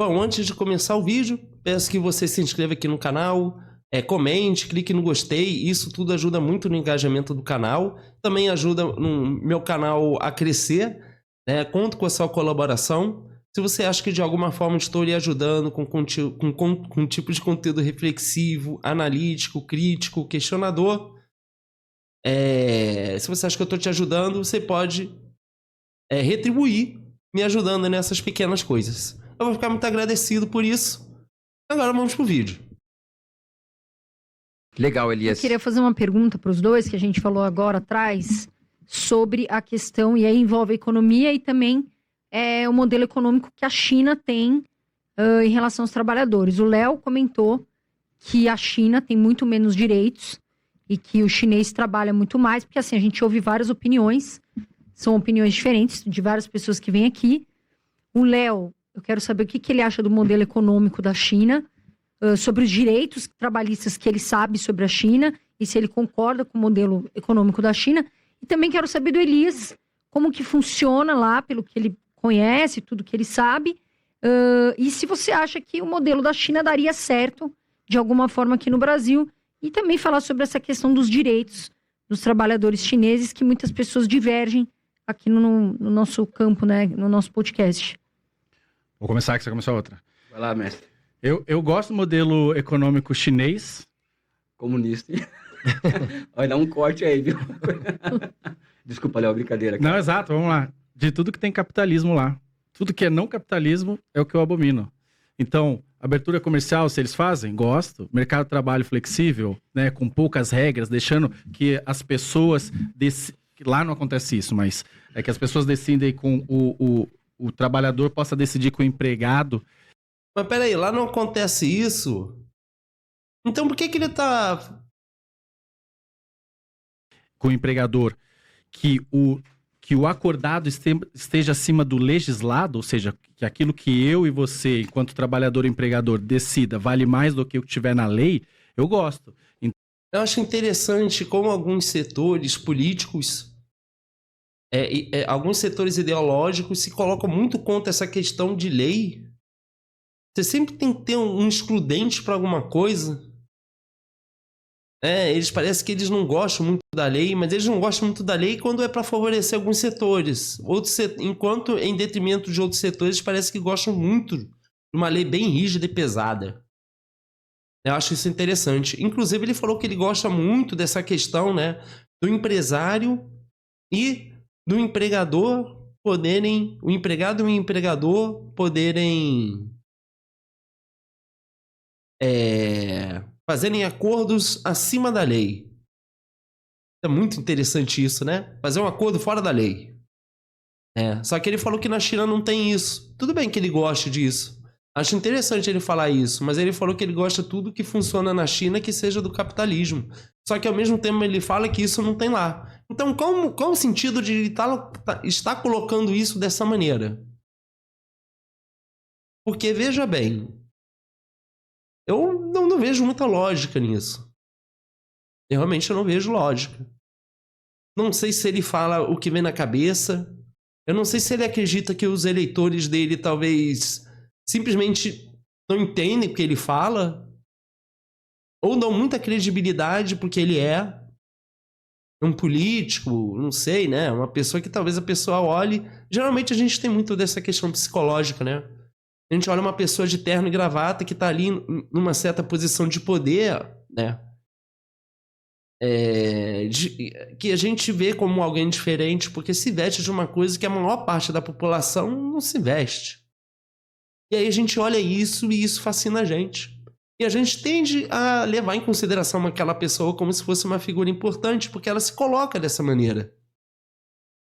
Bom, antes de começar o vídeo, peço que você se inscreva aqui no canal, comente, clique no gostei, isso tudo ajuda muito no engajamento do canal, também ajuda no meu canal a crescer, né? Conto com a sua colaboração. Se você acha que de alguma forma estou lhe ajudando com um tipo de conteúdo reflexivo, analítico, crítico, questionador, se você acha que eu estou te ajudando, você pode retribuir me ajudando nessas pequenas coisas. Eu vou ficar muito agradecido por isso. Agora vamos pro vídeo. Legal, Elias. Eu queria fazer uma pergunta para os dois, que a gente falou agora atrás, sobre a questão, e aí envolve a economia e também o modelo econômico que a China tem em relação aos trabalhadores. O Léo comentou que a China tem muito menos direitos e que o chinês trabalha muito mais, porque assim, a gente ouve várias opiniões, são opiniões diferentes de várias pessoas que vêm aqui. O Léo, eu quero saber o que ele acha do modelo econômico da China, sobre os direitos trabalhistas que ele sabe sobre a China e se ele concorda com o modelo econômico da China. E também quero saber do Elias, como que funciona lá, pelo que ele conhece, tudo que ele sabe, e se você acha que o modelo da China daria certo de alguma forma aqui no Brasil, e também falar sobre essa questão dos direitos dos trabalhadores chineses, que muitas pessoas divergem aqui no nosso campo, né, no nosso podcast. Vou começar, que você começou outra. Vai lá, mestre. Eu gosto do modelo econômico chinês. Comunista. Vai dar um corte aí, viu? Desculpa, Léo, brincadeira. Cara. Não, exato, vamos lá. De tudo que tem capitalismo lá. Tudo que é não capitalismo é o que eu abomino. Então, abertura comercial, se eles fazem, gosto. Mercado de trabalho flexível, né, com poucas regras, deixando que as pessoas... Lá não acontece isso, mas é que as pessoas decidem com o trabalhador possa decidir com o empregado. Mas peraí, lá não acontece isso? Então por que ele tá... Com o empregador, que o acordado esteja acima do legislado, ou seja, que aquilo que eu e você, enquanto trabalhador e empregador, decida vale mais do que o que tiver na lei, eu gosto. Eu acho interessante como alguns setores políticos, alguns setores ideológicos se colocam muito contra essa questão de lei. Você sempre tem que ter um excludente para alguma coisa. Eles parecem que eles não gostam muito da lei, mas eles não gostam muito da lei quando é para favorecer alguns setores. Enquanto em detrimento de outros setores, parece que gostam muito de uma lei bem rígida e pesada. Eu acho isso interessante. Inclusive, ele falou que ele gosta muito dessa questão, né, do empresário e do empregador poderem... O empregado e o empregador poderem... fazerem acordos acima da lei. É muito interessante isso, né? Fazer um acordo fora da lei. Só que ele falou que na China não tem isso. Tudo bem que ele goste disso. Acho interessante ele falar isso, mas ele falou que ele gosta de tudo que funciona na China que seja do capitalismo. Só que ao mesmo tempo ele fala que isso não tem lá. Então qual o sentido de ele estar colocando isso dessa maneira? Porque veja bem, eu não vejo muita lógica nisso. Eu realmente não vejo lógica. Não sei se ele fala o que vem na cabeça. Eu não sei se ele acredita que os eleitores dele talvez simplesmente não entendem o que ele fala. Ou dão muita credibilidade porque ele é um político, não sei, né? Uma pessoa que talvez a pessoa olhe... Geralmente a gente tem muito dessa questão psicológica, né? A gente olha uma pessoa de terno e gravata que está ali numa certa posição de poder, né? Que a gente vê como alguém diferente porque se veste de uma coisa que a maior parte da população não se veste. E aí a gente olha isso e isso fascina a gente. E a gente tende a levar em consideração aquela pessoa como se fosse uma figura importante porque ela se coloca dessa maneira.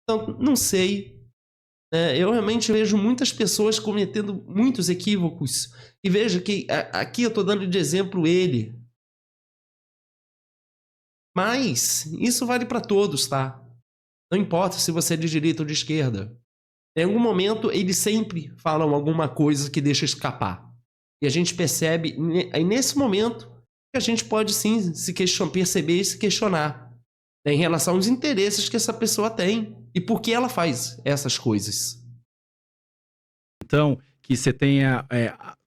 Então, não sei... eu realmente vejo muitas pessoas cometendo muitos equívocos. E veja que aqui eu estou dando de exemplo ele. Mas isso vale para todos, tá? Não importa se você é de direita ou de esquerda. Em algum momento eles sempre falam alguma coisa que deixa escapar. E a gente percebe, aí nesse momento, que a gente pode sim perceber e se questionar, né, em relação aos interesses que essa pessoa tem e por que ela faz essas coisas. Então, que você tenha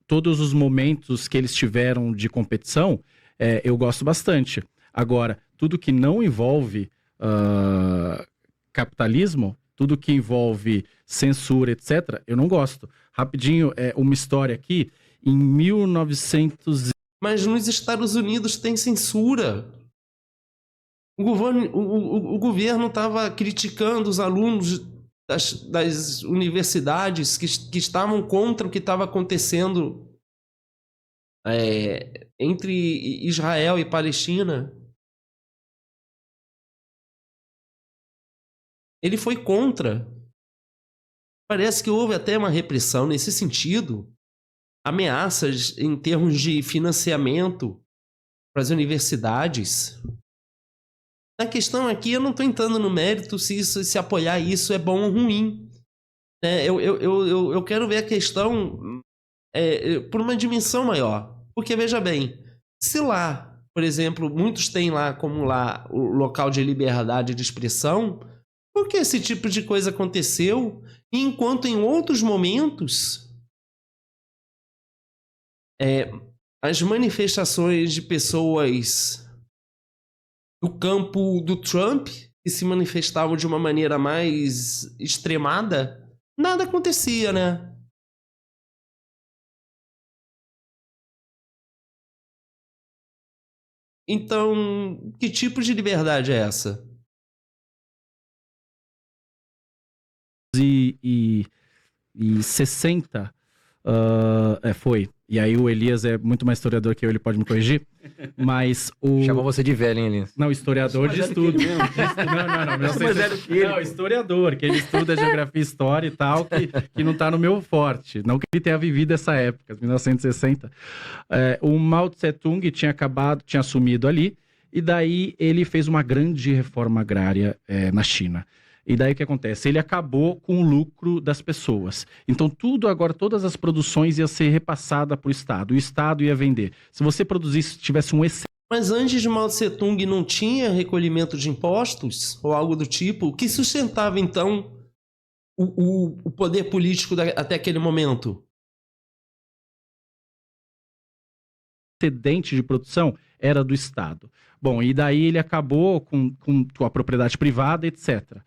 todos os momentos que eles tiveram de competição, eu gosto bastante. Agora, tudo que não envolve capitalismo, tudo que envolve censura, etc., eu não gosto. Rapidinho, uma história aqui, em 1900... Mas nos Estados Unidos tem censura. O governo estava criticando os alunos das universidades que estavam contra o que estava acontecendo entre Israel e Palestina. Ele foi contra. Parece que houve até uma repressão nesse sentido. Ameaças em termos de financiamento para as universidades. A questão aqui, eu não estou entrando no mérito se apoiar isso é bom ou ruim. Eu quero ver a questão por uma dimensão maior. Porque, veja bem, se lá, por exemplo, muitos têm lá como lá o local de liberdade de expressão, por que esse tipo de coisa aconteceu? Enquanto em outros momentos, as manifestações de pessoas do campo do Trump, que se manifestavam de uma maneira mais extremada, nada acontecia, né? Então, que tipo de liberdade é essa? E 60 foi. E aí o Elias é muito mais historiador que eu, ele pode me corrigir. Mas Chamou você de velho, hein, Elias? Não, historiador de estudo. Não, historiador, que ele estuda geografia e história e tal, que não tá no meu forte. Não que ele tenha vivido essa época, 1960. O Mao Tse-tung tinha assumido ali, e daí ele fez uma grande reforma agrária na China. E daí o que acontece? Ele acabou com o lucro das pessoas. Então tudo agora, todas as produções iam ser repassadas para o Estado. O Estado ia vender. Se você produzisse, tivesse um excesso... Mas antes de Mao Tse-tung não tinha recolhimento de impostos? Ou algo do tipo? O que sustentava, então, o poder político até aquele momento? Excedente de produção era do Estado. Bom, e daí ele acabou com a propriedade privada, etc.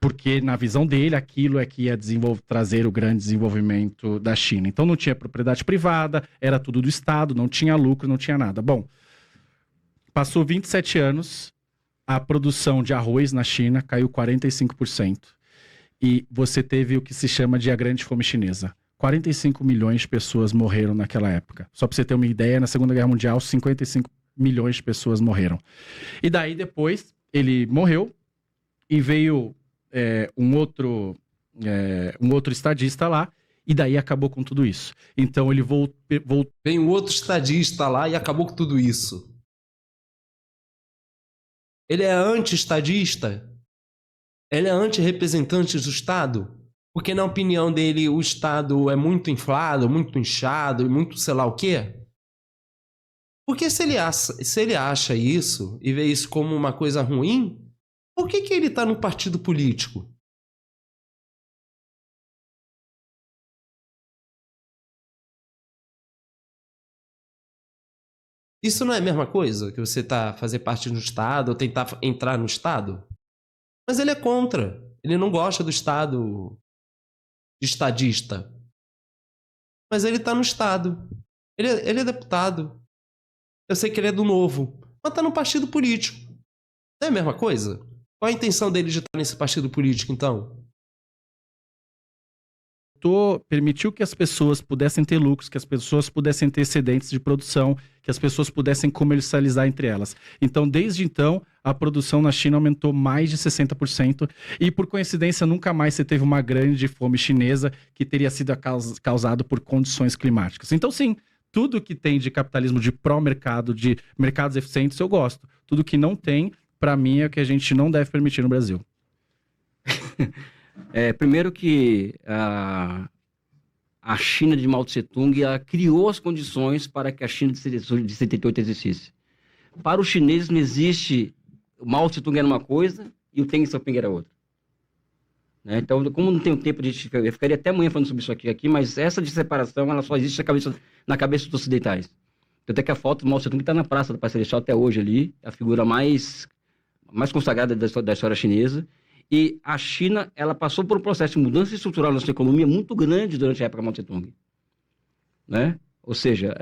Porque, na visão dele, aquilo é que ia trazer o grande desenvolvimento da China. Então, não tinha propriedade privada, era tudo do Estado, não tinha lucro, não tinha nada. Bom, passou 27 anos, a produção de arroz na China caiu 45%. E você teve o que se chama de a Grande Fome Chinesa. 45 milhões de pessoas morreram naquela época. Só para você ter uma ideia, na Segunda Guerra Mundial, 55 milhões de pessoas morreram. E daí, depois, ele morreu e veio... um outro estadista lá, e daí acabou com tudo isso. Então ele voltou. Vem um outro estadista lá e acabou com tudo isso. Ele é anti-estadista? Ele é anti-representante do Estado? Porque na opinião dele o Estado é muito inflado, muito inchado e muito sei lá o quê? Porque se ele acha isso e vê isso como uma coisa ruim, por que ele está no partido político? Isso não é a mesma coisa que você fazer parte do Estado ou tentar entrar no Estado? Mas ele é contra. Ele não gosta do Estado estadista. Mas ele está no Estado. Ele é deputado. Eu sei que ele é do Novo. Mas está no partido político. Não é a mesma coisa? Qual a intenção dele de estar nesse partido político, então? Permitiu que as pessoas pudessem ter lucros, que as pessoas pudessem ter excedentes de produção, que as pessoas pudessem comercializar entre elas. Então, desde então, a produção na China aumentou mais de 60%, e por coincidência, nunca mais você teve uma grande fome chinesa que teria sido causada por condições climáticas. Então, sim, tudo que tem de capitalismo, de pró-mercado, de mercados eficientes, eu gosto. Tudo que não tem, para mim, é o que a gente não deve permitir no Brasil. Primeiro que a China de Mao Tse-tung criou as condições para que a China de 78 existisse. Para os chineses não existe... O Mao Tse-tung era uma coisa e o Deng Xiaoping era outra. Né? Então, como não tenho tempo eu ficaria até amanhã falando sobre isso aqui, mas essa de separação, ela só existe na cabeça dos ocidentais. Tanto é que a foto mostra tudo que está na Praça da Paz Celestial até hoje ali, a figura mais consagrada da história chinesa. E a China, ela passou por um processo de mudança estrutural na sua economia muito grande durante a época Mao Tse-tung. Né? Ou seja,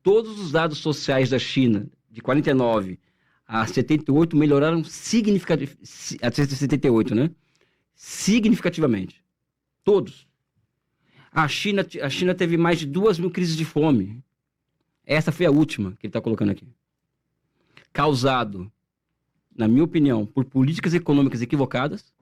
todos os dados sociais da China, de 49 a 78, melhoraram significativamente. Até 78, né? Significativamente. Todos. A China teve mais de 2.000 crises de fome. Essa foi a última que ele está colocando aqui. Causado, na minha opinião, por políticas econômicas equivocadas,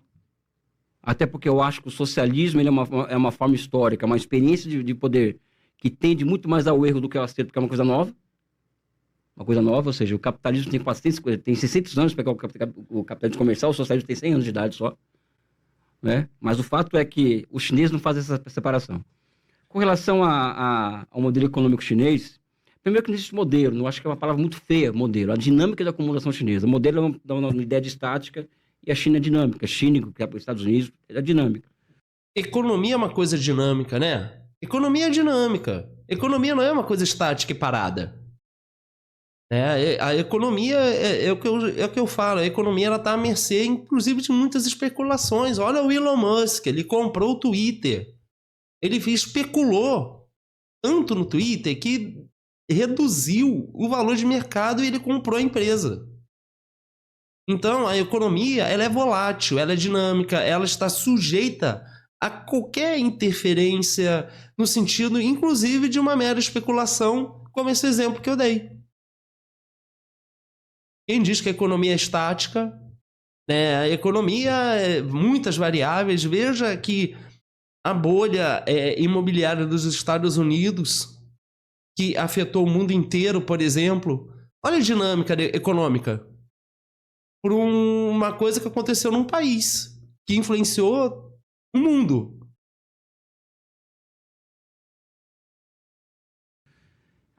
até porque eu acho que o socialismo ele é uma forma histórica, uma experiência de poder que tende muito mais ao erro do que ao acerto, porque é uma coisa nova. Uma coisa nova, ou seja, o capitalismo tem 600 anos para pegar o capitalismo comercial, o socialismo tem 100 anos de idade só. Né? Mas o fato é que os chineses não fazem essa separação. Com relação ao modelo econômico chinês, primeiro que não existe modelo, eu acho que é uma palavra muito feia, modelo. A dinâmica da acumulação chinesa. O modelo é uma ideia de estática e a China é dinâmica. A China, que é os Estados Unidos, é dinâmica. Economia é uma coisa dinâmica, né? Economia é dinâmica. Economia não é uma coisa estática e parada. A economia é o que eu falo. A economia está à mercê, inclusive, de muitas especulações. Olha o Elon Musk, ele comprou o Twitter. Ele especulou tanto no Twitter que reduziu o valor de mercado e ele comprou a empresa. Então, a economia ela é volátil, ela é dinâmica, ela está sujeita a qualquer interferência no sentido, inclusive, de uma mera especulação, como esse exemplo que eu dei. Quem diz que a economia é estática, né? A economia é muitas variáveis. Veja que a bolha imobiliária dos Estados Unidos, que afetou o mundo inteiro, por exemplo, olha a dinâmica econômica. Por uma coisa que aconteceu num país, que influenciou o mundo.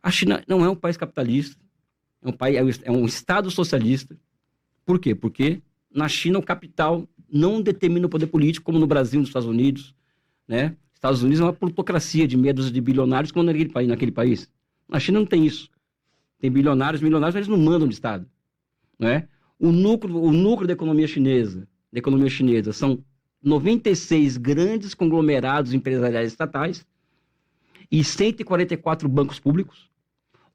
A China não é um país capitalista. É um Estado socialista. Por quê? Porque na China o capital não determina o poder político, como no Brasil e nos Estados Unidos. Né? Estados Unidos é uma plutocracia de meia dúzia de bilionários, como naquele país. Na China não tem isso. Tem bilionários, mas eles não mandam de Estado. Né? O núcleo da economia chinesa são 96 grandes conglomerados empresariais estatais e 144 bancos públicos.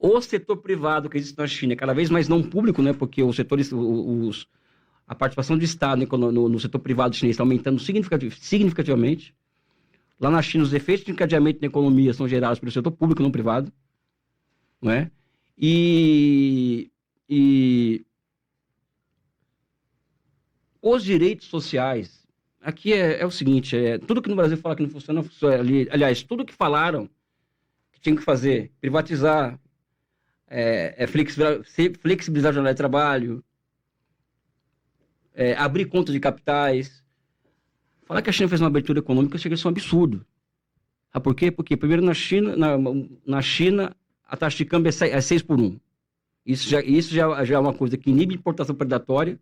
O setor privado que existe na China é cada vez mais não público, né? Porque a participação do Estado no setor privado chinês está aumentando significativamente. Lá na China, os efeitos de encadeamento na economia são gerados pelo setor público, não privado. Não é? E os direitos sociais, aqui é o seguinte, tudo que no Brasil fala que não funciona, aliás, tudo que falaram que tinha que fazer, privatizar, flexibilizar a jornada de trabalho, abrir conta de capitais. Falar que a China fez uma abertura econômica chega a ser um absurdo. Por quê? Porque, primeiro, na China a taxa de câmbio é 6 por 1. Isso já é uma coisa que inibe importação predatória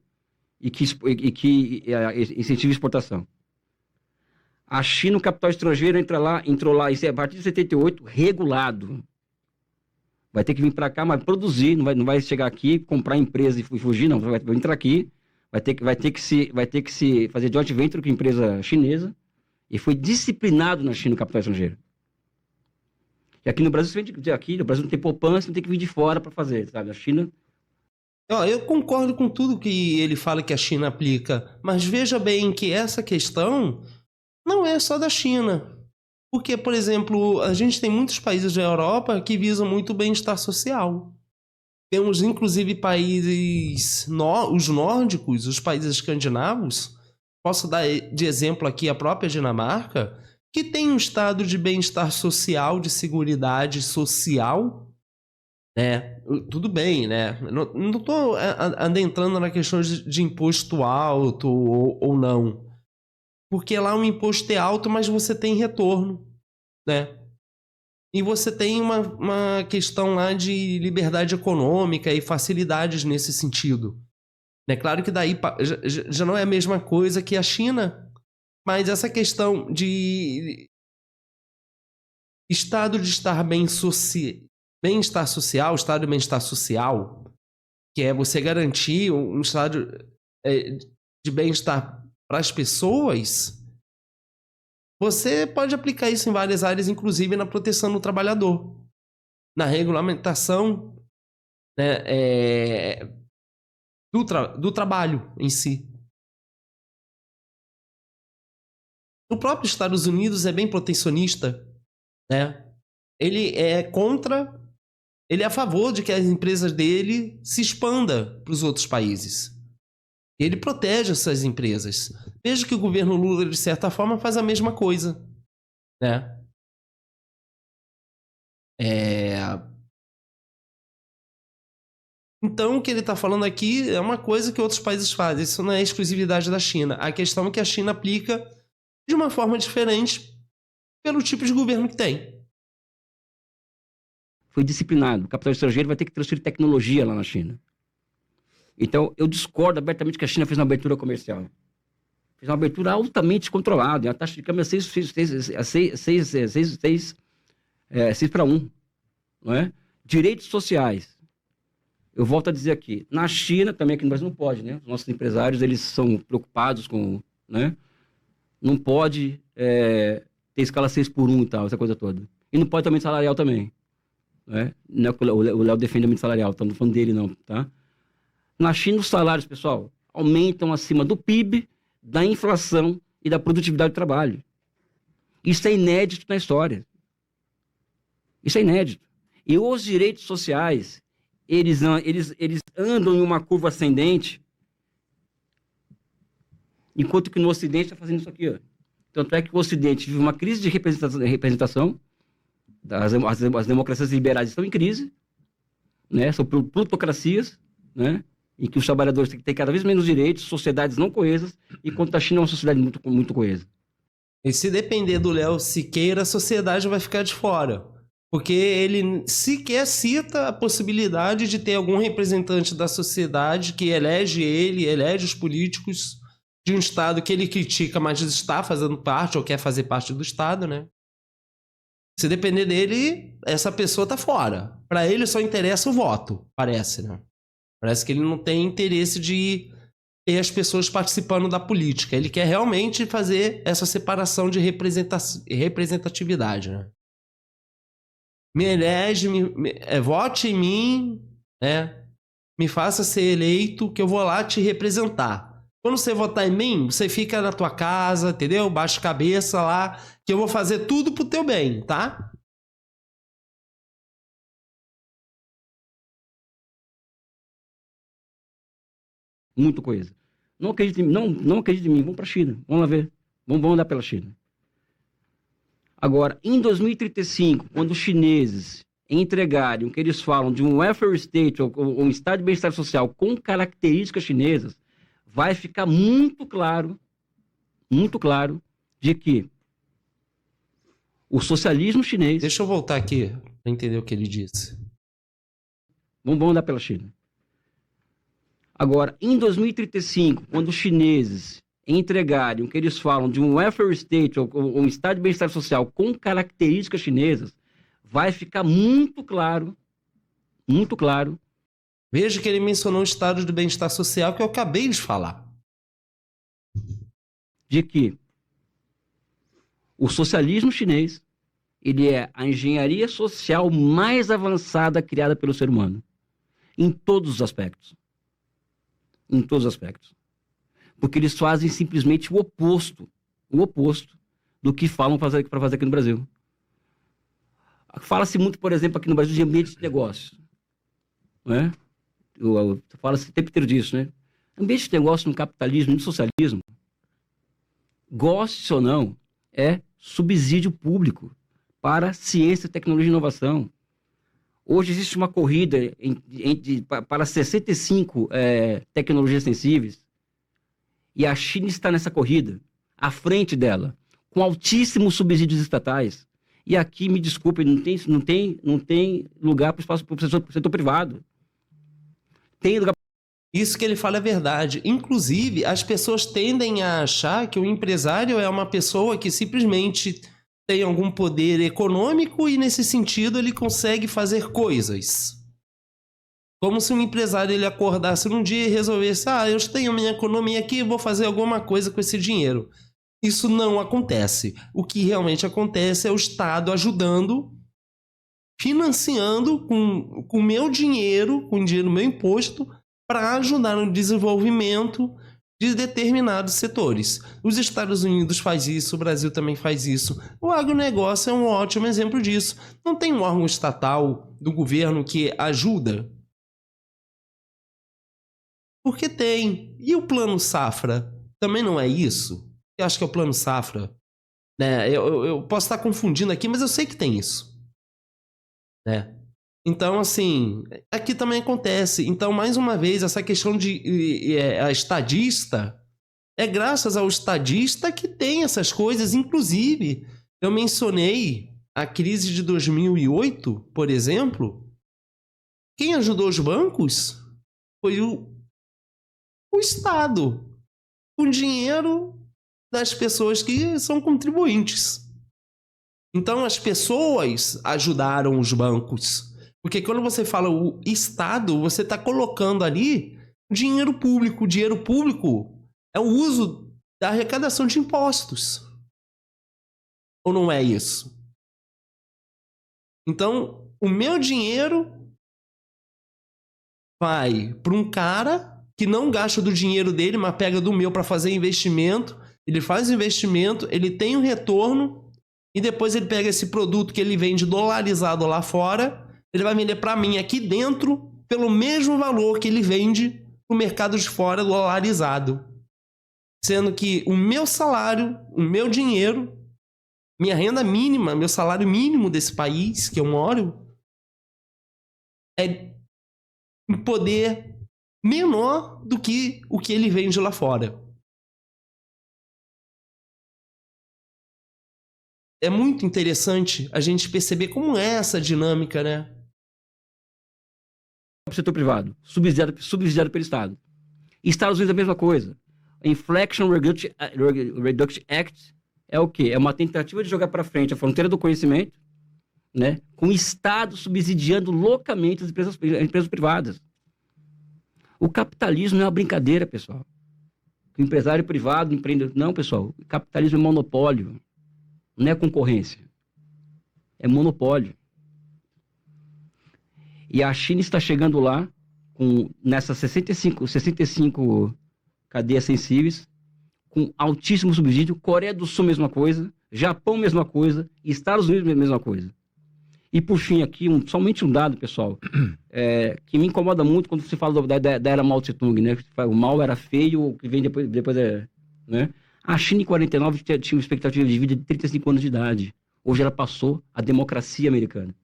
e que incentiva a exportação. A China, o capital estrangeiro entrou lá, isso é a partir de 78, regulado. Vai ter que vir para cá, mas produzir, não vai chegar aqui, comprar empresa e fugir, não. Vai entrar aqui, vai ter que se fazer joint venture com empresa chinesa, e foi disciplinado na China o capital estrangeiro. E aqui no Brasil, no Brasil não tem poupança, não tem que vir de fora para fazer, sabe? A China... Eu concordo com tudo que ele fala que a China aplica, mas veja bem que essa questão não é só da China. Porque, por exemplo, a gente tem muitos países da Europa que visam muito o bem-estar social. Temos, inclusive, países, os nórdicos, os países escandinavos, posso dar de exemplo aqui a própria Dinamarca, que tem um estado de bem-estar social, de seguridade social, né? Tudo bem, né? Não estou adentrando na questão de imposto alto ou não. Porque lá o imposto é alto, mas você tem retorno, né? E você tem uma questão lá de liberdade econômica e facilidades nesse sentido. É claro que daí já não é a mesma coisa que a China, Mas essa questão de estado de estar bem-estar social, estado de bem-estar social, que é você garantir um estado de bem-estar para as pessoas, você pode aplicar isso em várias áreas, inclusive na proteção do trabalhador, na regulamentação, né, do trabalho em si. O próprio Estados Unidos é bem protecionista, né? Ele é a favor de que as empresas dele se expanda para os outros países. Ele protege essas empresas. Veja que o governo Lula, de certa forma, faz a mesma coisa, né? Então, o que ele está falando aqui é uma coisa que outros países fazem. Isso não é exclusividade da China. A questão é que a China aplica de uma forma diferente pelo tipo de governo que tem. Foi disciplinado. O capital estrangeiro vai ter que transferir tecnologia lá na China. Então, eu discordo abertamente que a China fez uma abertura comercial. Fez uma abertura altamente controlada. A taxa de câmbio é 6/1. Não é? Direitos sociais. Eu volto a dizer aqui. Na China, também aqui no Brasil não pode, né? Os nossos empresários, eles são preocupados com... né? Não pode ter escala 6/1 e tal, essa coisa toda. E não pode aumento salarial também. Né? Não é que o Léo defende aumento salarial, não falando dele não, tá? Na China, os salários, pessoal, aumentam acima do PIB, da inflação e da produtividade do trabalho. Isso é inédito na história. Isso é inédito. E os direitos sociais, eles andam em uma curva ascendente, enquanto que no Ocidente está fazendo isso aqui. Ó. Tanto é que o Ocidente vive uma crise de representação, as democracias liberais estão em crise, né? São plutocracias, né? Em que os trabalhadores têm cada vez menos direitos, sociedades não coesas, enquanto a China é uma sociedade muito, muito coesa. E se depender do Léo Siqueira, a sociedade vai ficar de fora. Porque ele sequer cita a possibilidade de ter algum representante da sociedade que elege ele, elege os políticos de um Estado que ele critica, mas está fazendo parte ou quer fazer parte do Estado, né? Se depender dele, essa pessoa tá fora. Para ele só interessa o voto, parece, né? Parece que ele não tem interesse de ter as pessoas participando da política. Ele quer realmente fazer essa separação de representatividade, né? Me elege, vote em mim, né? Me faça ser eleito que eu vou lá te representar. Quando você votar em mim, você fica na tua casa, entendeu? Baixa a cabeça lá, que eu vou fazer tudo pro teu bem, tá? Muito coisa. Não acredite em mim, não acredite em mim, vamos para a China, vamos lá ver. Vamos andar pela China. Agora, em 2035, quando os chineses entregarem o que eles falam de um welfare state, ou um estado de bem-estar social com características chinesas, vai ficar muito claro de que o socialismo chinês... Deixa eu voltar aqui para entender o que ele disse. Vamos andar pela China. Agora, em 2035, quando os chineses entregarem o que eles falam de um welfare state, ou um estado de bem-estar social com características chinesas, vai ficar muito claro, Veja que ele mencionou o estado de bem-estar social que eu acabei de falar. De que o socialismo chinês, ele é a engenharia social mais avançada criada pelo ser humano. Em todos os aspectos. Em todos os aspectos. Porque eles fazem simplesmente o oposto do que falam para fazer aqui no Brasil. Fala-se muito, por exemplo, aqui no Brasil, de ambiente de negócio. Não é? Fala-se o tempo inteiro disso, né? Ambiente de negócio no capitalismo, no socialismo, goste ou não, é subsídio público para ciência, tecnologia e inovação. Hoje existe uma corrida para 65 tecnologias sensíveis, e a China está nessa corrida, à frente dela, com altíssimos subsídios estatais. E aqui, me desculpe, não tem lugar para o setor privado. Tem lugar Isso que ele fala é verdade. Inclusive, as pessoas tendem a achar que o empresário é uma pessoa que simplesmente tem algum poder econômico e, nesse sentido, ele consegue fazer coisas. Como se um empresário ele acordasse num dia e resolvesse: eu tenho minha economia aqui, vou fazer alguma coisa com esse dinheiro. Isso não acontece. O que realmente acontece é o Estado ajudando, financiando com o meu dinheiro, com o dinheiro do meu imposto, para ajudar no desenvolvimento de determinados setores. Os Estados Unidos faz isso, o Brasil também faz isso. O agronegócio é um ótimo exemplo disso. Não tem um órgão estatal do governo que ajuda? Porque tem. E o Plano Safra? Também não é isso? Eu acho que é o Plano Safra. Né? Eu posso estar confundindo aqui, mas eu sei que tem isso. Né? Então, assim, aqui também acontece. Então, mais uma vez, essa questão de a estadista, é graças ao estadista que tem essas coisas. Inclusive, eu mencionei a crise de 2008, por exemplo. Quem ajudou os bancos foi o Estado, com dinheiro das pessoas que são contribuintes. Então, as pessoas ajudaram os bancos. Porque quando você fala o Estado, você está colocando ali dinheiro público. O dinheiro público é o uso da arrecadação de impostos. Ou não é isso? Então, o meu dinheiro vai para um cara que não gasta do dinheiro dele, mas pega do meu para fazer investimento. Ele faz investimento, ele tem um retorno e depois ele pega esse produto que ele vende dolarizado lá fora, ele vai vender para mim aqui dentro pelo mesmo valor que ele vende no mercado de fora dolarizado. Sendo que o meu salário, o meu dinheiro, minha renda mínima, meu salário mínimo desse país que eu moro é um poder menor do que o que ele vende lá fora. É muito interessante a gente perceber como é essa dinâmica, né? O setor privado, subsidiado pelo Estado. Estados Unidos é a mesma coisa. Inflation Reduction Act é o quê? É uma tentativa de jogar para frente a fronteira do conhecimento, né? Com o Estado subsidiando loucamente as empresas privadas. O capitalismo não é uma brincadeira, pessoal. O empresário privado, empreendedor... Não, pessoal. O capitalismo é monopólio. Não é concorrência. É monopólio. E a China está chegando lá, nessas 65 cadeias sensíveis, com altíssimo subsídio. Coreia do Sul, mesma coisa. Japão, mesma coisa. Estados Unidos, mesma coisa. E por fim aqui, somente um dado, pessoal, que me incomoda muito quando se fala da era Mao Tse-tung, né? O mal era feio, o que vem depois é... Né? A China em 49 tinha uma expectativa de vida de 35 anos de idade. Hoje ela passou a democracia americana.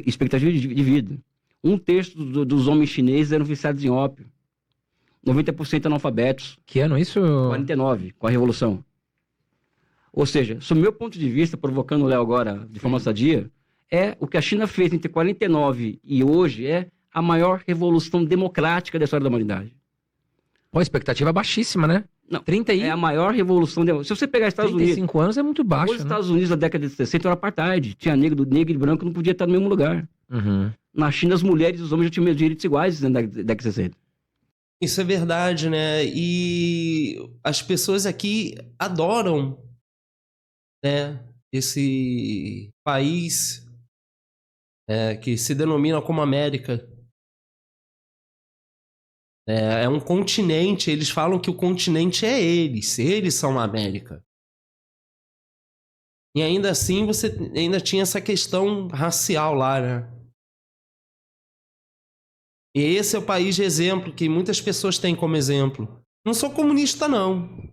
Expectativa de vida. 1/3 dos homens chineses eram viciados em ópio. 90% analfabetos. Que ano isso? 49, com a Revolução. Ou seja, sob o meu ponto de vista, provocando o Léo agora de forma sadia, o que a China fez entre 49 e hoje é a maior revolução democrática da história da humanidade. Pô, expectativa baixíssima, né? Não, 30 é a maior revolução democrática. Se você pegar Estados 35 Unidos... anos é muito baixo, Os Estados Unidos, na década de 60, era apartheid. Tinha negro e branco, não podia estar no mesmo lugar. Uhum. Na China, as mulheres e os homens já tinham direitos iguais na década de 60. Isso é verdade, né? E as pessoas aqui adoram, né, esse país que se denomina como América. É um continente, eles falam que o continente é eles são a América. E ainda assim você ainda tinha essa questão racial lá, né? E esse é o país de exemplo que muitas pessoas têm como exemplo. Não sou comunista, não.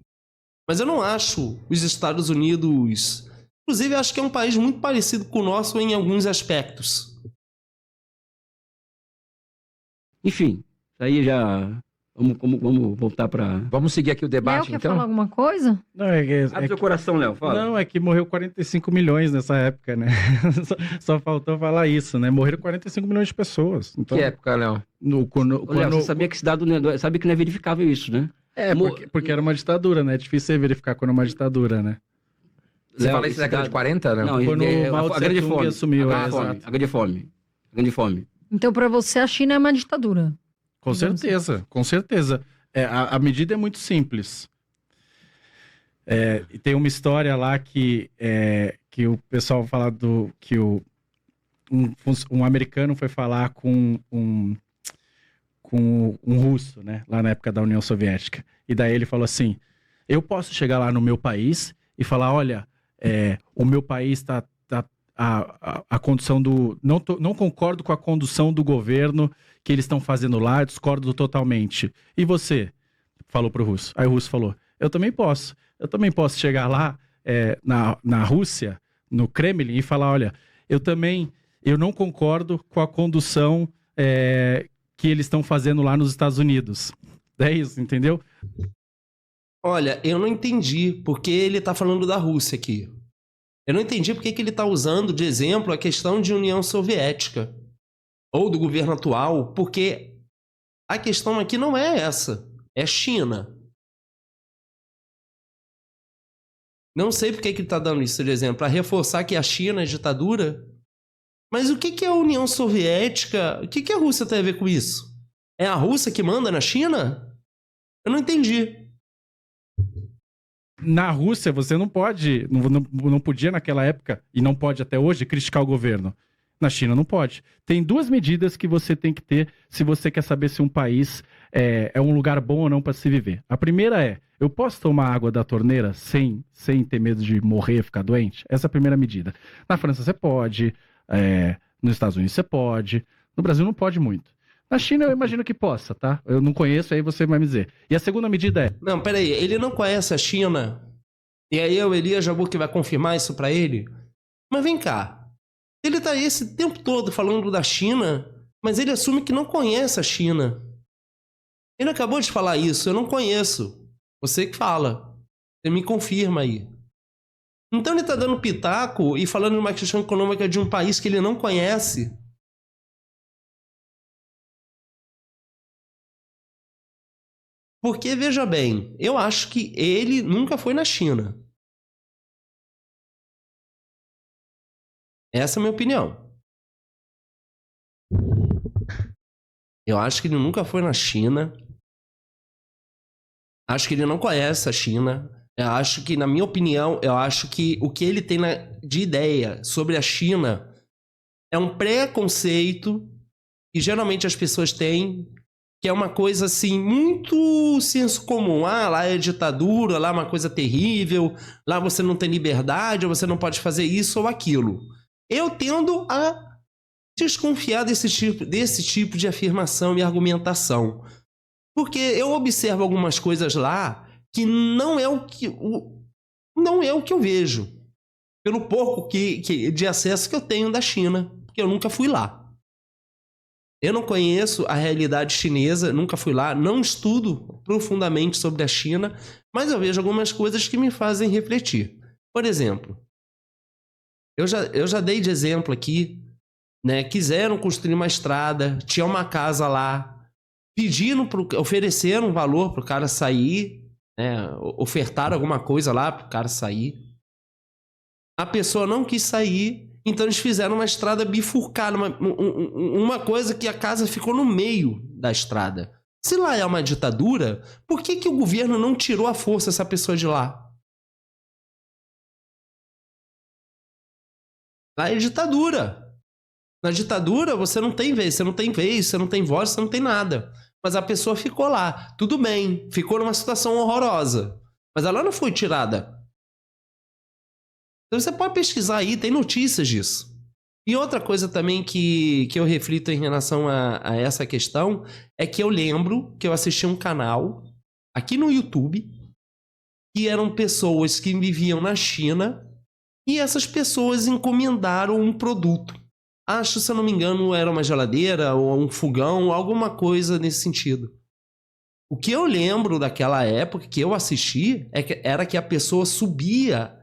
Mas eu não acho os Estados Unidos... Inclusive, eu acho que é um país muito parecido com o nosso em alguns aspectos. Enfim, isso aí já Vamos voltar para... Vamos seguir aqui o Léo, debate, quer então? falar alguma coisa? Não, Abre seu coração, Léo, fala. Não, é que morreu 45 milhões nessa época, né? Só faltou falar isso, né? Morreram 45 milhões de pessoas. Então, Que época, Léo? Ô, Léo, você sabia que esse dado sabe que não é verificável isso, né? porque era uma ditadura, né? É difícil você verificar quando é uma ditadura, né? Você Léo, fala isso na esse década de dado- 40, né? Não, Quando o Mao a grande Tse-tung fome. assumiu, a exato. grande fome. A grande fome. Então, pra você, a China é uma ditadura. Com certeza, com certeza. A medida é muito simples. E tem uma história lá que o pessoal fala que um americano foi falar com um russo, né? Lá na época da União Soviética. E daí ele falou assim, eu posso chegar lá no meu país e falar, olha, o meu país está a condução do... Não concordo com a condução do governo que eles estão fazendo lá, discordo totalmente. E você? Falou pro russo. Aí o russo falou, eu também posso. Eu também posso chegar lá na Rússia, no Kremlin, e falar, olha, eu não concordo com a condução que eles estão fazendo lá nos Estados Unidos. É isso, entendeu? Olha, eu não entendi porque ele tá falando da Rússia aqui. Eu não entendi porque que ele tá usando de exemplo a questão de União Soviética ou do governo atual, porque a questão aqui não é essa, é China. Não sei porque que ele tá dando isso de exemplo, para reforçar que a China é ditadura. Mas o que é a União Soviética? O que a Rússia tem a ver com isso? É a Rússia que manda na China? Eu não entendi. Na Rússia, você não pode, não podia naquela época, e não pode até hoje, criticar o governo. Na China não pode. Tem duas medidas que você tem que ter se você quer saber se um país é um lugar bom ou não para se viver. A primeira é, eu posso tomar água da torneira sem ter medo de morrer, ficar doente? Essa é a primeira medida. Na França você pode, nos Estados Unidos você pode, no Brasil não pode muito. Na China eu imagino que possa, tá? Eu não conheço, aí você vai me dizer. E a segunda medida é... Não, peraí, ele não conhece a China? E aí o Elias Jabbour que vai confirmar isso pra ele? Mas vem cá, ele tá aí esse tempo todo falando da China, mas ele assume que não conhece a China. Ele acabou de falar isso, eu não conheço. Você que fala. Você me confirma aí. Então ele tá dando pitaco e falando de uma questão econômica de um país que ele não conhece. Porque, veja bem, eu acho que ele nunca foi na China. Essa é a minha opinião. Eu acho que ele nunca foi na China. Acho que ele não conhece a China. Eu acho que, na minha opinião, eu acho que o que ele tem de ideia sobre a China é um preconceito que geralmente as pessoas têm, que é uma coisa assim, muito senso comum. Ah, lá é ditadura, lá é uma coisa terrível, lá você não tem liberdade, ou você não pode fazer isso ou aquilo. Eu tendo a desconfiar desse tipo de afirmação e argumentação. Porque eu observo algumas coisas lá que não é o que eu vejo. Pelo pouco de acesso que eu tenho da China, porque eu nunca fui lá. Eu não conheço a realidade chinesa, nunca fui lá, não estudo profundamente sobre a China, mas eu vejo algumas coisas que me fazem refletir. Por exemplo, eu já dei de exemplo aqui, né? Quiseram construir uma estrada, tinha uma casa lá, ofereceram um valor para o cara sair, né? Ofertaram alguma coisa lá para o cara sair. A pessoa não quis sair, então eles fizeram uma estrada bifurcada, uma coisa que a casa ficou no meio da estrada. Se lá é uma ditadura, por que o governo não tirou à força essa pessoa de lá? Lá é ditadura. Na ditadura você não tem vez, você não tem voz, você não tem nada. Mas a pessoa ficou lá, tudo bem, ficou numa situação horrorosa. Mas ela não foi tirada. Então você pode pesquisar aí, tem notícias disso. E outra coisa também que eu reflito em relação a essa questão é que eu lembro que eu assisti um canal aqui no YouTube que eram pessoas que viviam na China e essas pessoas encomendaram um produto. Acho, se eu não me engano, era uma geladeira ou um fogão, alguma coisa nesse sentido. O que eu lembro daquela época que eu assisti era que a pessoa subia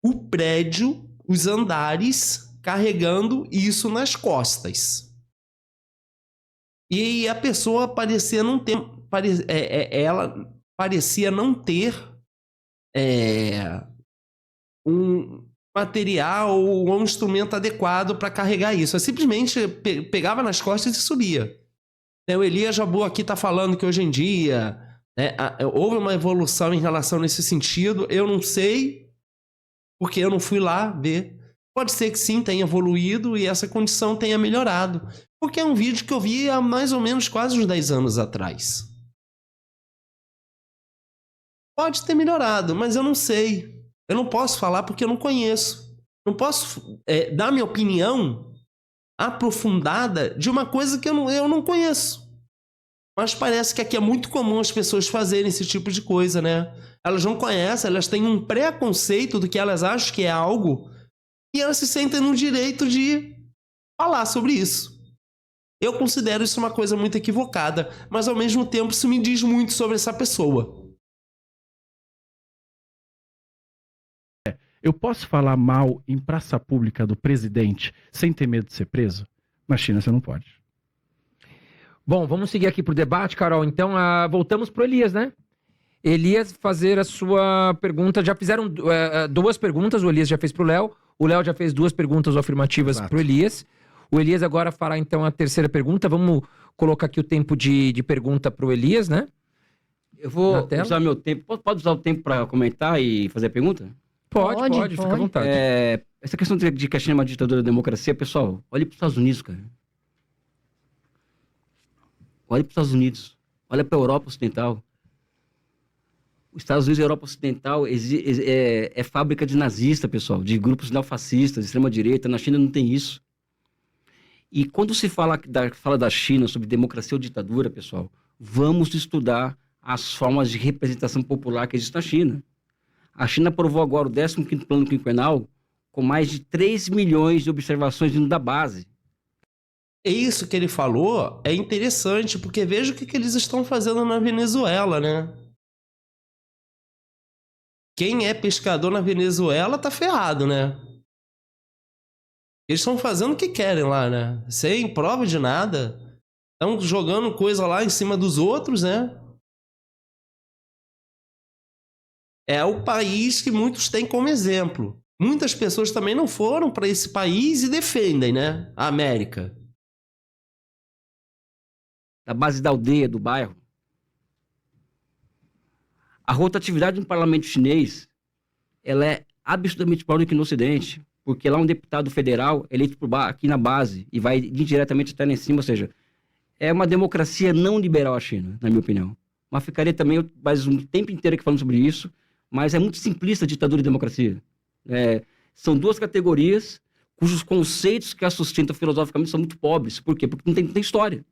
o prédio, os andares, carregando isso nas costas. E a pessoa parecia não ter... ela parecia não ter um material ou um instrumento adequado para carregar isso. Ela simplesmente pegava nas costas e subia. O Elias Jabbour aqui está falando que hoje em dia houve uma evolução em relação nesse sentido. Eu não sei, porque eu não fui lá ver. Pode ser que sim, tenha evoluído e essa condição tenha melhorado. Porque é um vídeo que eu vi há mais ou menos quase uns 10 anos atrás. Pode ter melhorado, mas eu não sei. Eu não posso falar porque eu não conheço. Não posso dar minha opinião aprofundada de uma coisa que eu não conheço. Mas parece que aqui é muito comum as pessoas fazerem esse tipo de coisa, né? Elas não conhecem, elas têm um preconceito do que elas acham que é algo e elas se sentem no direito de falar sobre isso. Eu considero isso uma coisa muito equivocada, mas ao mesmo tempo isso me diz muito sobre essa pessoa. Eu posso falar mal em praça pública do presidente sem ter medo de ser preso? Na China você não pode. Bom, vamos seguir aqui pro debate, Carol. Então, voltamos pro Elias, né? Elias fazer a sua pergunta. Já fizeram 2 perguntas, o Elias já fez pro Léo. O Léo já fez 2 perguntas afirmativas pro Elias. O Elias agora fará, então, a terceira pergunta. Vamos colocar aqui o tempo de pergunta pro Elias, né? Eu vou usar meu tempo. Pode usar o tempo para comentar e fazer a pergunta? Pode, fica à vontade. Essa questão de que a China é uma ditadura da democracia, pessoal, olhe para os Estados Unidos, cara. Olhe para os Estados Unidos. Olha para a Europa Ocidental. Os Estados Unidos e a Europa Ocidental é fábrica de nazista, pessoal, de grupos neofascistas, de extrema-direita. Na China não tem isso. E quando se fala da China sobre democracia ou ditadura, pessoal, vamos estudar as formas de representação popular que existe na China. A China aprovou agora o 15º Plano Quinquenal com mais de 3 milhões de observações vindo da base. Isso que ele falou é interessante, porque veja o que eles estão fazendo na Venezuela, né? Quem é pescador na Venezuela tá ferrado, né? Eles estão fazendo o que querem lá, né? Sem prova de nada. Estão jogando coisa lá em cima dos outros, né? É o país que muitos têm como exemplo. Muitas pessoas também não foram para esse país e defendem, né? A América. Da base da aldeia, do bairro. A rotatividade no parlamento chinês, ela é absolutamente pior do que no Ocidente, porque lá um deputado federal eleito aqui na base e vai indiretamente até lá em cima, ou seja, é uma democracia não liberal a China, na minha opinião. Mas ficaria também mais um tempo inteiro aqui falando sobre isso, mas é muito simplista a ditadura e democracia. São 2 categorias cujos conceitos que a sustentam filosoficamente são muito pobres. Por quê? Porque não tem história.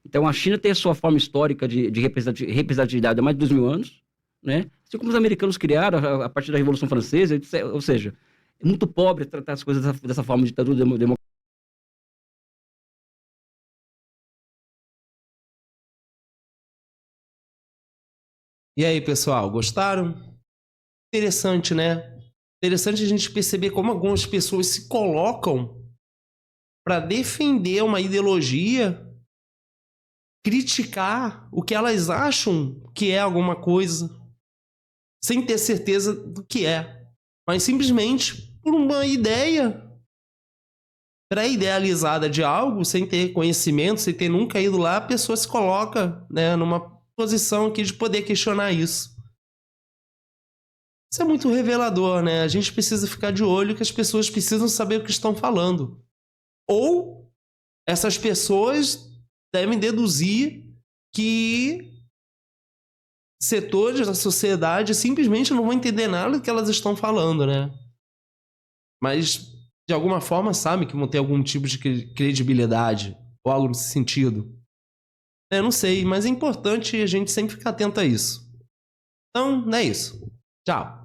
Então, a China tem a sua forma histórica de representatividade há mais de 2.000 anos, né? Assim como os americanos criaram a partir da Revolução Francesa, ou seja, é muito pobre tratar as coisas dessa forma de ditadura democrática. E aí, pessoal, gostaram? Interessante, né? Interessante a gente perceber como algumas pessoas se colocam para defender uma ideologia, criticar o que elas acham que é alguma coisa, sem ter certeza do que é, mas simplesmente por uma ideia pré-idealizada de algo, sem ter conhecimento, sem ter nunca ido lá, a pessoa se coloca, né, numa posição aqui de poder questionar isso. Isso é muito revelador, né? A gente precisa ficar de olho que as pessoas precisam saber o que estão falando. Ou essas pessoas devem deduzir que setores da sociedade simplesmente não vão entender nada do que elas estão falando, né? Mas, de alguma forma, sabem que vão ter algum tipo de credibilidade ou algo nesse sentido. Eu não sei, mas é importante a gente sempre ficar atento a isso. Então, é isso. Tchau.